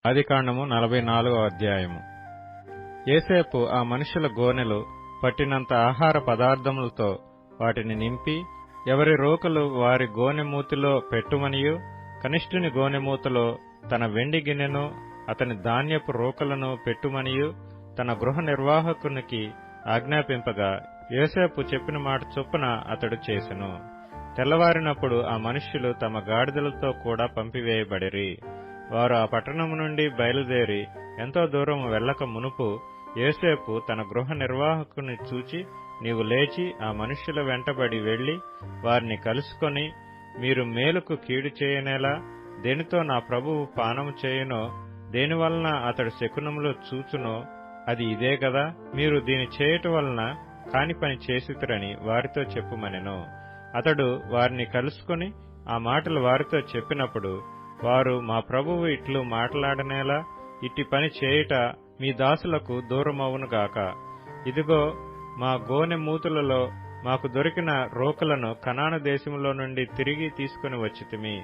ఆదికాండము 44వ అధ్యాయము. యోసేపు ఆ మనుషుల గోనెలు పట్టినంత ఆహార పదార్థములతో వాటిని నింపి, ఎవరి రోకలు వారి గోనె మూతిలో పెట్టుమనియు, కనిష్ఠుని గోనె మూతలో తన వెండి గిన్నెను అతని ధాన్యపు రోకలను పెట్టుమనియు తన గృహ నిర్వాహకునికి ఆజ్ఞాపింపగా, యోసేపు చెప్పిన మాట చొప్పున అతడు చేసెను. తెల్లవారినప్పుడు ఆ మనుష్యులు తమ గాడిదలతో కూడా పంపివేయబడిరి. వారు ఆ పట్టణము నుండి బయలుదేరి ఎంతో దూరం వెళ్ళక మునుపు యోసేపు తన గృహ నిర్వాహకుని చూచి, నీవు లేచి ఆ మనుష్యుల వెంటబడి వెళ్లి వారిని కలుసుకొని, మీరు మేలుకు కీడు చేయనేలా దేనితో నా ప్రభువు పానము చేయునో, దేనివలన అతడు శకునములు చూచునో అది ఇదే గదా, మీరు దీని చేయటం వలన కాని పని చేసితురని వారితో చెప్పుమనెను. అతడు వారిని కలుసుకొని ఆ మాటలు వారితో చెప్పినప్పుడు వారు, మా ప్రభువు ఇట్లు మాట్లాడనేలా ఇట్టి పని చేయుట మీ దాసులకు దూరమవునుగాక. ఇదిగో, మా గోనె మూతులలో మాకు దొరికిన రోకలను కనాను దేశములో నుండి తిరిగి తీసుకుని వచ్చితిమి.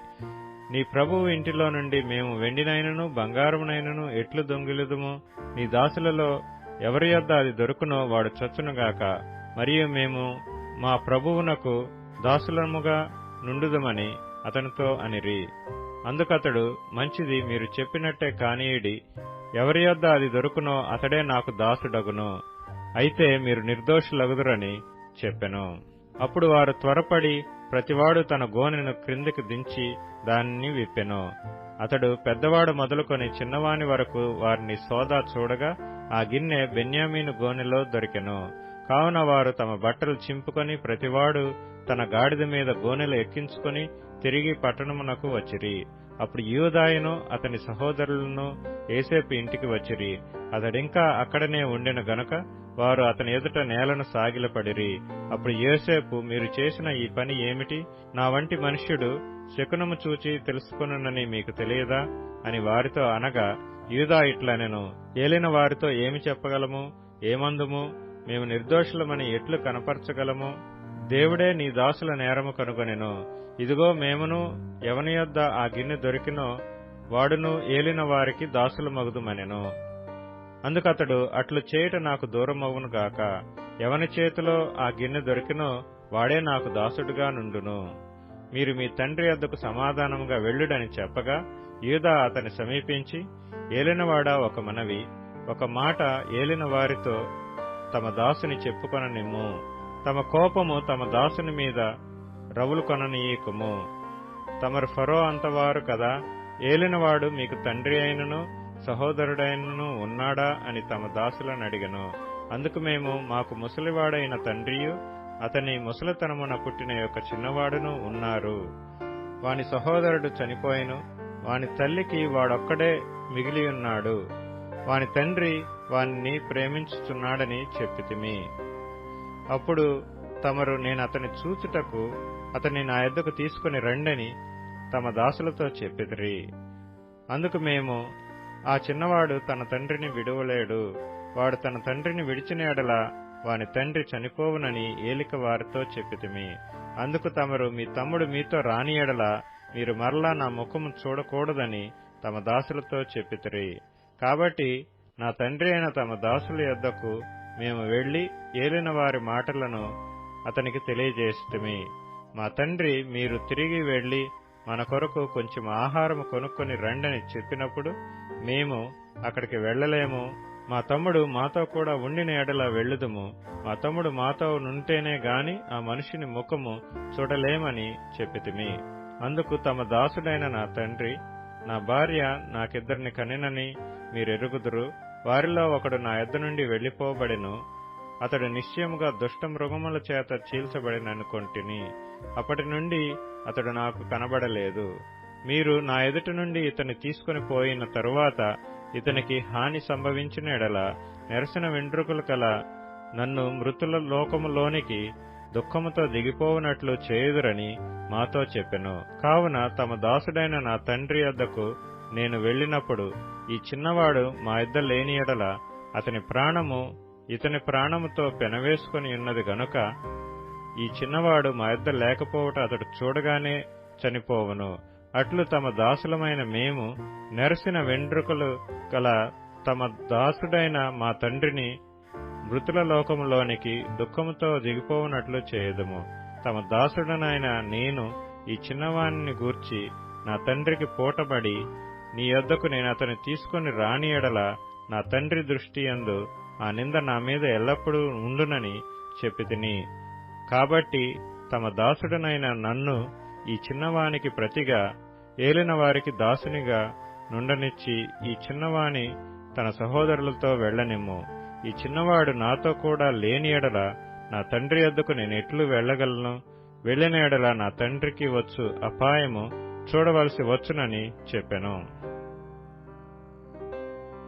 నీ ప్రభువు ఇంటిలో నుండి మేము వెండినైనను బంగారమునైనను ఎట్లు దొంగిలుదుము? నీ దాసులలో ఎవరి యొద్ద అది దొరుకునో వాడు చచ్చునుగాక. మరియు మేము మా ప్రభువునకు దాసులముగా నుండుదమని అతనితో అనిరి. అందుకతడు, మంచిది, మీరు చెప్పినట్టే కానీయుడి. ఎవరి యొద్ద అది దొరుకునో అతడే నాకు దాసుడగును. అయితే మీరు నిర్దోషులగుదురని చెప్పెను. అప్పుడు వారు త్వరపడి ప్రతివాడు తన గోనెను క్రిందికి దించి దానిని విప్పెను. అతడు పెద్దవాడు మొదలుకొని చిన్నవాని వరకు వారిని సోదా చూడగా ఆ గిన్నె బెన్యామీను గోనెలో దొరికెను. కావున వారు తమ బట్టలు చింపుకొని ప్రతివాడు తన గాడిద మీద గోనెలు ఎక్కించుకొని తిరిగి పట్టణమునకు వచ్చిరి. అప్పుడు యూదాయును అతని సహోదరులను యోసేపు ఇంటికి వచ్చిరి. అతడింకా అక్కడనే ఉండెను గనుక వారు అతని ఎదుట నేలను సాగిలపడిరి. అప్పుడు యోసేపు, మీరు చేసిన ఈ పని ఏమిటి? నా వంటి మనుష్యుడు శకునము చూచి తెలుసుకొనునని మీకు తెలియదా అని వారితో అనగా, యూదా ఇట్లనెను, ఏలిన వారితో ఏమి చెప్పగలము? ఏమందుము? మేము నిర్దోషులమని ఎట్లు కనపరచగలము? దేవుడే నీ దాసుల నేరము కనుగొనెను. ఇదిగో, మేమును ఎవని యొద్ద ఆ గిన్నె దొరికినో వాడును ఏలిన వారికి దాసులమగుదుమనెను. అందుకతడు, అట్లు చేయుట నాకు దూరమవునుగాక. ఎవని చేతిలో ఆ గిన్నె దొరికినో వాడే నాకు దాసుడుగా నుండును. మీరు మీ తండ్రి యొద్దకు సమాధానముగా వెళ్ళుడని చెప్పగా, యూదా అతని సమీపించి, ఏలినవాడా, ఒక మనవి, ఒక మాట ఏలిన వారితో తమ దాసుని చెప్పుకొననిమ్ము. తమ కోపము తమ దాసుని మీద రవులు కొననీయకుము. తమరు ఫరో అంతవారు కదా, ఏలినవాడు మీకు తండ్రి అయినను సహోదరుడైనను ఉన్నాడా అని తమ దాసులను అడిగను. అందుకు మేము, మాకు ముసలివాడైన తండ్రియు అతని ముసలితనమున పుట్టిన యొక్క చిన్నవాడును ఉన్నారు. వాని సహోదరుడు చనిపోయెను. వాని తల్లికి వాడొక్కడే మిగిలియున్నాడు. వాని తండ్రి వానిని ప్రేమించుచున్నాడని చెప్పితిమి. అప్పుడు తమరు, నేను అతని చూచుటకు అతన్ని నా యొద్దకు తీసుకుని రండని తమ దాసులతో చెప్పిదిరి. అందుకు మేము, ఆ చిన్నవాడు తన తండ్రిని విడువలేడు. వాడు తన తండ్రిని విడిచిన ఎడల వాని తండ్రి చనిపోవునని ఏలిక వారితో చెప్పితిమి. అందుకు తమరు, మీ తమ్ముడు మీతో రాని ఎడల మీరు మరలా నా ముఖము చూడకూడదని తమ దాసులతో చెప్పితిరి. కాబట్టి నా తండ్రి అయిన తమ దాసుల యొద్దకు మేము వెళ్లి ఏలిన వారి మాటలను అతనికి తెలియజేసితిమి. మా తండ్రి, మీరు తిరిగి వెళ్లి మన కొరకు కొంచెం ఆహారము కొనుక్కొని రండని చెప్పినప్పుడు మేము, అక్కడికి వెళ్లలేము. మా తమ్ముడు మాతో కూడా ఉండిన ఎడల వెళ్ళుదుము. మా తమ్ముడు మాతో నుంటేనే గాని ఆ మనిషిని ముఖము చూడలేమని చెప్పితిమి. అందుకు తమ దాసుడైన నా తండ్రి, నా భార్య నాకిద్దరిని కనినని మీరెరుగుదురు. వారిలో ఒకడు నా యొద్ద నుండి వెళ్లిపోబడెను. అతడు నిశ్చయముగా దుష్టమృగముల చేత చీల్చబడిననుకొంటిని. అప్పటి నుండి అతడు నాకు కనబడలేదు. మీరు నా ఎదుట నుండి ఇతన్ని తీసుకుని పోయిన తరువాత ఇతనికి హాని సంభవించిన ఎడల నెరసిన వెంట్రుకలు కల నన్ను మృతుల లోకములోనికి దుఃఖముతో దిగిపోవునట్లు చేయుదురని మాతో చెప్పెను. కావున తమ దాసుడైన నా తండ్రి యొద్దకు నేను వెళ్ళినప్పుడు ఈ చిన్నవాడు మా యొద్ద లేని ఎడల అతని ప్రాణము ఇతని ప్రాణముతో పెనవేసుకుని ఉన్నది గనుక ఈ చిన్నవాడు మా యొద్ద లేకపోవట అతడు చూడగానే చనిపోవును. అట్లు తమ దాసులమైన మేము నెరసిన వెండ్రుకలు గల తమ దాసుడైన మా తండ్రిని మృతుల లోకములోనికి దుఃఖముతో దిగిపోవునట్లు చేయదుము. తమ దాసుడనైన నేను ఈ చిన్నవాణిని గూర్చి నా తండ్రికి పూటబడి నీ యొద్దకు నేను అతని తీసుకుని రాని ఎడల నా తండ్రి దృష్టి యందు ఆ నింద నా మీద ఎల్లప్పుడూ ఉండునని చెప్పితిని. కాబట్టి తమ దాసుడనైన నన్ను ఈ చిన్నవానికి ప్రతిగా ఏలిన వారికి దాసునిగా నుండనిచ్చి ఈ చిన్నవాణి తన సహోదరులతో వెళ్లనిమ్ము. ఈ చిన్నవాడు నాతో కూడా లేని ఎడల నా తండ్రి యొద్దకు నేనెట్లు వెళ్లగలను? వెళ్లిన ఎడల నా తండ్రికి వచ్చు అపాయము చూడవలసి వచ్చునని చెప్పెను.